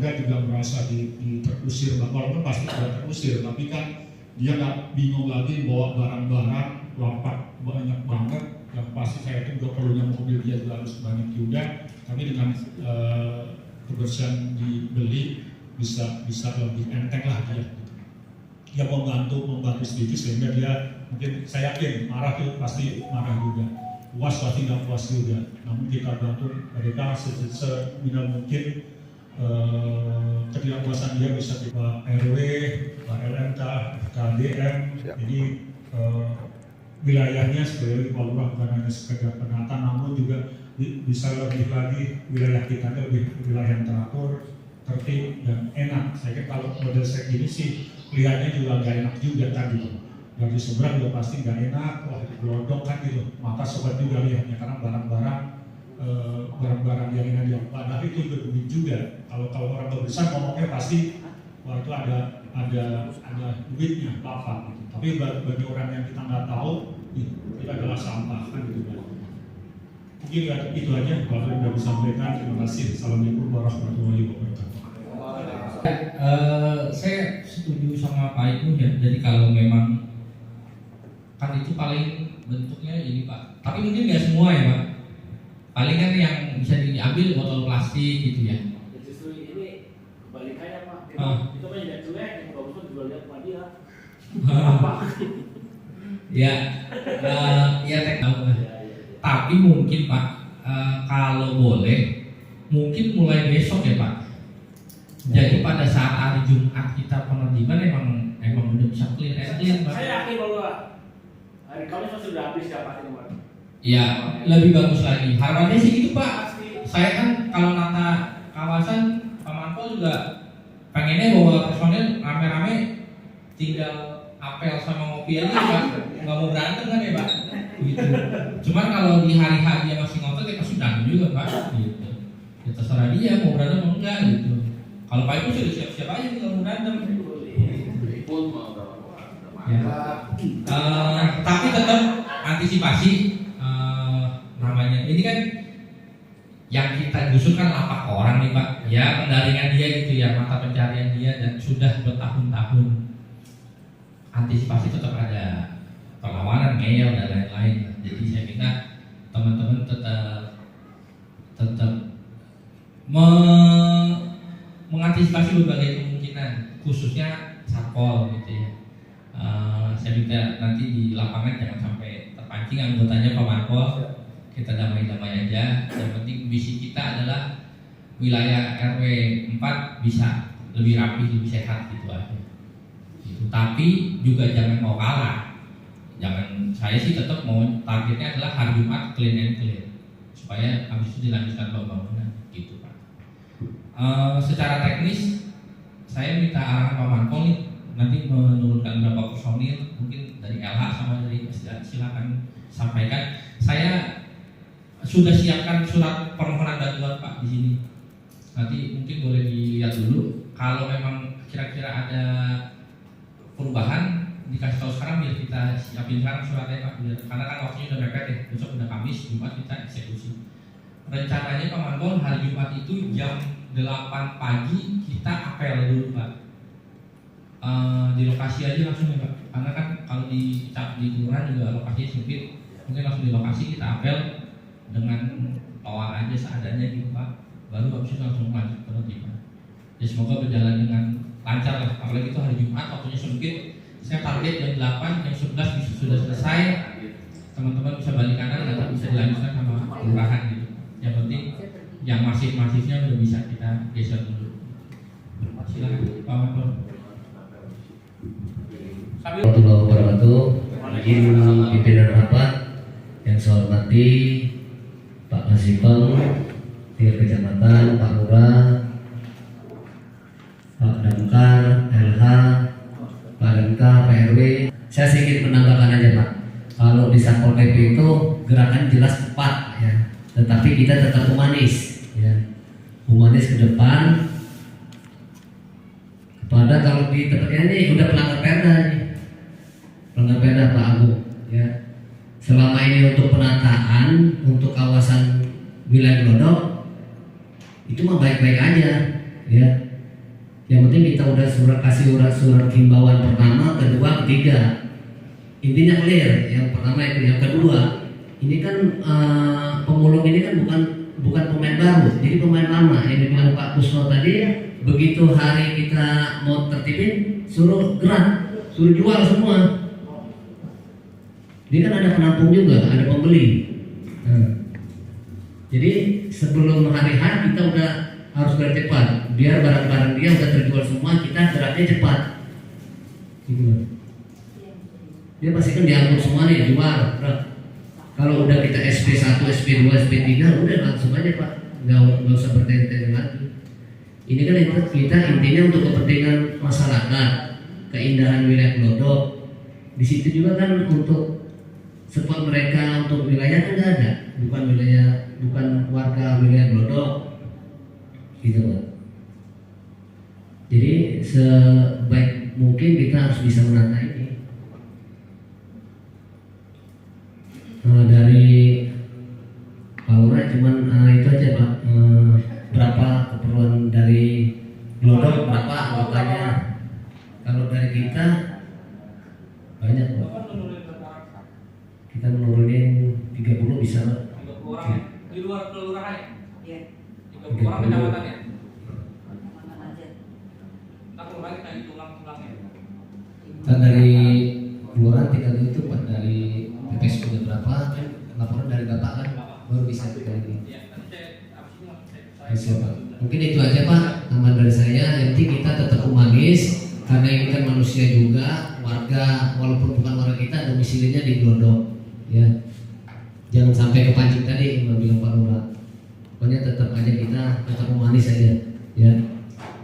warga juga merasa terusir, walaupun pasti tidak terusir, tapi kan dia nggak bingung lagi bawa barang-barang lompat banyak banget, yang pasti saya itu juga perlunya mobil dia juga harus banyak juga, tapi dengan kebersihan dibeli bisa lebih enteng lah dia. Dia membantu sedikit sehingga dia mungkin saya yakin marah tuh pasti marah juga, puas pasti nggak puas juga. Namun kita bantu mereka seminimal mungkin ketidakpuasan dia bisa kita RW, LMK, KDM. Jadi wilayahnya sebagai kepala lurah bukan hanya sekedar penata, namun juga bisa lebih lagi wilayah kita lebih wilayah yang teratur, tertib dan enak. Saya kira kalau model set ini sih lihatnya juga nggak enak juga kan gitu. Dari seberang juga pasti nggak enak, wah gelodok kan gitu. Maka sobat juga lihatnya karena barang-barang yang ini dia padahal itu berduit juga. Kalau orang berbesar ngomongnya pasti wah itu ada duitnya apa gitu. Tapi bagi orang yang kita nggak tahu itu adalah sampah kan gitu kan. Mungkin itu aja kalau saya sudah bisa sampaikan. Terima kasih. Assalamualaikum warahmatullahi wabarakatuh. Saya setuju sama Pak Ibu ya. Jadi kalau memang kan itu paling bentuknya ini Pak. Tapi mungkin nggak semua ya Pak. Paling kan yang bisa diambil botol plastik gitu ya. Justru ini kebalikannya Pak. Itu kan yang jelek, yang bagus kan juga lihat Pak dia. Apa? Ya, ya teknologi. Tapi mungkin Pak, kalau boleh, mungkin mulai besok ya Pak. Jadi pada saat hari Jumat kita penertiban emang udah bisa clear Pak. Saya yakin bahwa hari Kamis sudah habis ya Pak ini Pak. Ya, lebih bagus lagi. Harapannya sih gitu Pak. Saya kan kalau nata kawasan Pak Manto juga pengennya bawa personil rame-rame tinggal apel sama ngopi aja Pak. Nggak mau berantem kan ya Pak. Gitu. Cuman kalau di hari-hari dia masih ngotot ya pasti berantem juga Pak. Gitu. Ya terserah dia mau berantem atau enggak gitu. Kalau Pak Ibu sudah siap-siap aja nggak mau berantem. Ya. Tapi tetap antisipasi namanya. Ini kan yang kita gusur kan lapak orang nih Pak. Ya pendaringan dia gitu ya, mata pencarian dia dan sudah bertahun-tahun. Antisipasi tetap ada, perlawanan, ngeyel dan lain-lain. Jadi saya minta teman-teman tetap mengantisipasi berbagai kemungkinan, khususnya satpol gitu ya. Saya minta nanti di lapangan jangan sampai terpancing anggotanya Pak Marpol, kita damai-damai aja. Yang penting visi kita adalah wilayah RW 4 bisa lebih rapi, lebih sehat gitu aja. Gitu. Tapi juga jangan mau kalah. Saya sih tetap mau targetnya adalah hari Jumat clean and clear supaya habis itu dilanjutkan pembangunan gitu Pak. Secara teknis saya minta arahan Pak Manpol nih nanti menurunkan beberapa personil mungkin dari LH sama dari SD, silakan sampaikan. Saya sudah siapkan surat permohonan bantuan Pak di sini. Nanti mungkin boleh dilihat dulu. Kalau memang kira-kira ada perubahan dikasih tahu sekarang biar kita siapin sekarang suratnya Pak. Karena kan waktunya udah mepet ya. Besok udah Kamis, Jumat kita eksekusi. Rencananya Pak Manpol hari Jumat itu jam 8 pagi kita apel dulu Pak. Di lokasi aja langsung ya Pak. Karena kan kalau di kelurahan juga lokasinya sempit. Mungkin langsung di lokasi kita apel dengan toa aja seadanya gitu Pak. Baru habis itu langsung lanjut penertiban. Ya semoga berjalan dengan lancar lah. Apalagi itu hari Jumat waktunya sempit. Saya target jam 8, jam 11 bisa sudah selesai. Teman-teman bisa balik kanan nanti bisa dilanjutkan sama kelurahan gitu. Yang penting yang masif-masifnya udah bisa kita geser dulu. Silakan Pak Manpol. Warahmatullahi wabarakatuh. Izin pimpinan rapat yang saya hormati Pak Kasipeng, Tingkat Kecamatan, Pak Lurah, Pak Damkar, LH, Pak MK, Pak RW. Saya sedikit menambahkan aja Pak. Kalau di Satpol PP itu gerakan jelas tepat ya, tetapi kita tetap humanis ya. Humanis ke depan. Kepada kalau di tempat ini udah pelanggar perda nih. Pelanggar perda Pak Agung ya. Selama ini untuk penataan untuk kawasan wilayah Glodok itu mah baik-baik aja ya. Yang penting kita udah kasih surat himbauan pertama, kedua, ketiga. Intinya clear. Yang pertama itu, yang kedua, ini kan pemulung ini kan bukan pemain baru, jadi pemain lama. Yang dibilang Pak Kusno tadi, begitu hari kita mau tertipin, suruh gerak, suruh jual semua. Dia kan ada penampung juga, ada pembeli. Jadi sebelum hari H kita udah harus gerak cepat, biar barang-barang dia udah terjual semua, kita geraknya cepat. Gitu. Dia pasti kan diangkut semua nih, jual. Kalau udah kita SP1, SP2, SP3, udah langsung aja Pak, nggak usah bertele-tele lagi. Ini kan kita intinya untuk kepentingan masyarakat, keindahan wilayah Glodok. Di situ juga kan untuk support mereka untuk wilayah kan nggak ada, bukan warga wilayah Glodok, gitu Pak. Jadi sebaik mungkin kita harus bisa menata ini. Dari Pak Lurah cuman itu aja Pak, berapa keperluan dari Glodok, berapa anggotanya. Kalau dari kita banyak Pak, kita menurunin 30 bisa Pak. 30 orang di luar kelurahan ya? Iya. 30 orang kecamatan ya? Mana aja. Kita kelurahan kita hitung-hilangnya. Kan dari kelurahan tinggal itu Pak, dari PPS udah berapa kan laporan dari Bapak kan baru bisa kita ini. Iya, nanti abis ini Siapa? Mungkin itu aja Pak, tambahan dari saya. Yang penting kita tetap humanis, karena ini kan manusia juga, warga walaupun bukan warga kita, domisilinya di Glodok, ya. Jangan sampai kepancing tadi yang bilang Pak Lurah. Pokoknya tetap aja kita tetap humanis aja, ya.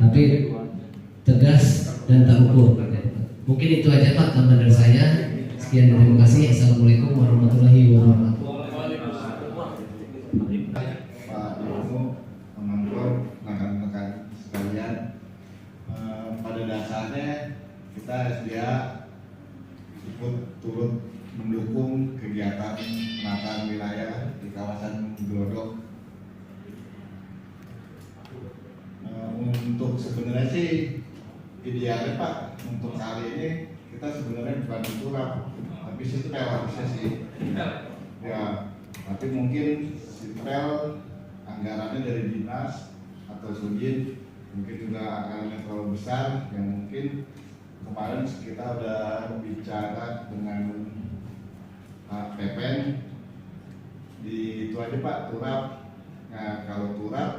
Tapi tegas dan tak ukur. Mungkin itu aja Pak, tambahan dari saya. Sekian dan terima kasih. Assalamualaikum warahmatullahi wabarakatuh. Pak Ibu, teman-teman, rekan-rekan sekalian, pada dasarnya kita SDA ikut turut mendukung kegiatan penataan wilayah di kawasan Glodok. Untuk sebenarnya sih idealnya Pak, untuk kali ini kita sebenarnya bukan turap, tapi sipel harusnya sih. Ya, tapi mungkin sipel anggarannya dari dinas atau sudin mungkin juga anggarannya terlalu besar, yang mungkin kemarin kita udah bicara dengan Pak Pepen di itu aja Pak, turap. Nah kalau turap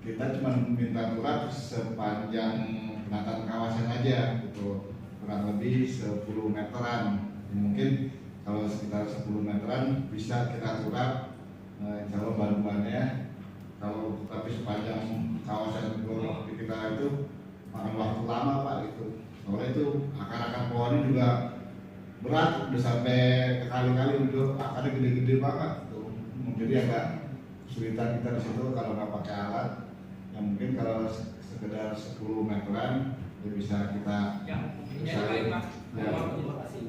kita cuma minta turap sepanjang penataan kawasan aja gitu, kurang lebih 10 meteran. Mungkin kalau sekitar 10 meteran bisa kita turap, insya Allah bahan-bahannya. Kalau tapi sepanjang kawasan Glodok kita itu makan waktu lama Pak gitu. Soalnya itu akar-akar pohonnya juga berat, udah sampai kali-kali udah akarnya gede-gede banget tuh. Jadi agak kesulitan kita di situ kalau nggak pakai alat. Yang mungkin kalau sekedar 10 meteran ya bisa kita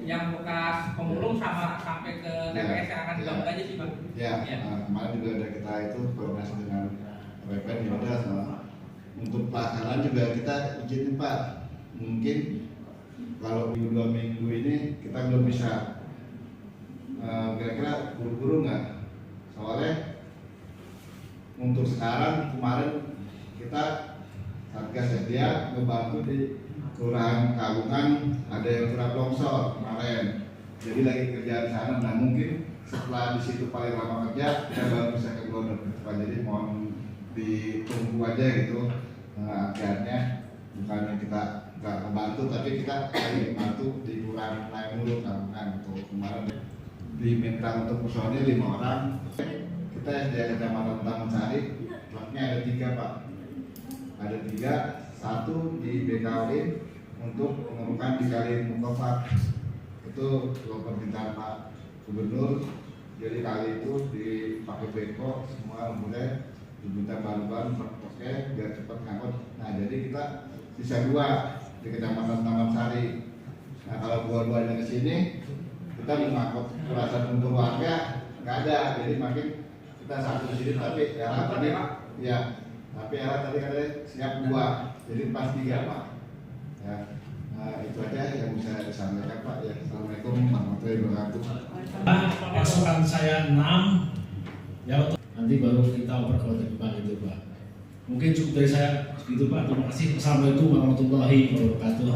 yang bekas pemulung sama sampai ke TPS yang akan dibangun aja sih Pak. Ya, kemarin juga ada kita itu koordinasi dengan PPN juga untuk pelaksanaan juga kita izin Pak. Mungkin kalau di 2 minggu ini kita belum bisa, kira-kira buru-buru nggak? Soalnya untuk sekarang kemarin kita Satgas SDA ngebantu di Kelurahan Kalungan, ada yang turap longsor kemarin, jadi lagi kerja di sana. Nah mungkin setelah di situ paling lama kerja kita baru bisa ke Glodok gitu Pak. Jadi mohon ditunggu aja gitu akhirnya, bukannya kita nggak membantu tapi kita lagi membantu di Kelurahan Naik Mulu Kalungan gitu. Kemarin diminta untuk personil 5 orang, kita SDA Kecamatan Taman Sari truknya ada 3 Pak, ada 3, 1 di BKW untuk pengerukan di Kali Mukofat. Itu permintaan Pak Gubernur, jadi kali itu dipakai beko semua, mulai diminta bahan-bahan pakai biar cepat ngangkut. Nah jadi kita sisa 2 di Kecamatan Taman Sari. Nah kalau 2-2-nya ke sini kita mengangkut perasaan untuk warga nggak ada, jadi makin kita 1 di sini. Tapi ya harapannya Pak, ya Tapi Ella tadi katanya siap 2, jadi pas 3 Pak. Ya, nah, itu aja yang bisa disampaikan Pak. Ya, Assalamualaikum warahmatullahi wabarakatuh. Pasukan saya 6, ya nanti baru kita oper ke Pak gitu Pak. Mungkin cukup dari saya segitu Pak. Terima kasih. Assalamualaikum warahmatullahi wabarakatuh.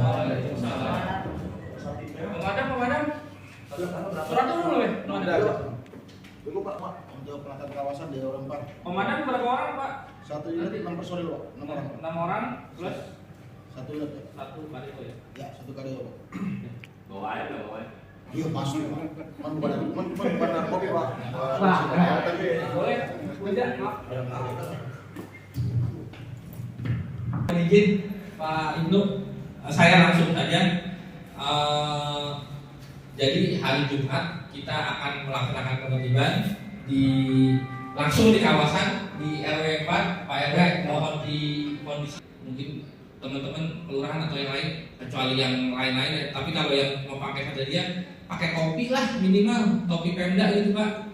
Pemadam. Suratnya belum ya? Dulu Pak, untuk perangkat kawasan di orang 4. Pemadam berapa orang Pak? Satu unit 6 personil Pak, 6 orang. 6 orang plus Satu unit. satu kali itu ya. Ya, satu kali Pak. Bawa aja. Iya pasti Pak. Man bukan narkoba Pak. Tapi boleh. Tidak, Pak. Izin Pak Ibnu, saya langsung saja. Jadi hari Jumat kita akan melaksanakan penertiban langsung di kawasan di RW 4. Pak RW mohon di kondisi mungkin teman-teman kelurahan atau yang lain, kecuali yang lain-lain ya. Tapi kalau yang mau pakai kejadian pakai topi lah minimal, topi Pemda gitu Pak.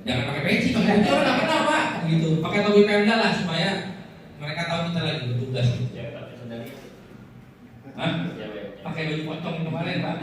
Jangan pakai peci, pakai peci orang nggak kenal Pak. Gitu, pakai topi Pemda lah supaya mereka tahu kita lagi bertugas. Hah? Pakai baju pocong kemarin Pak.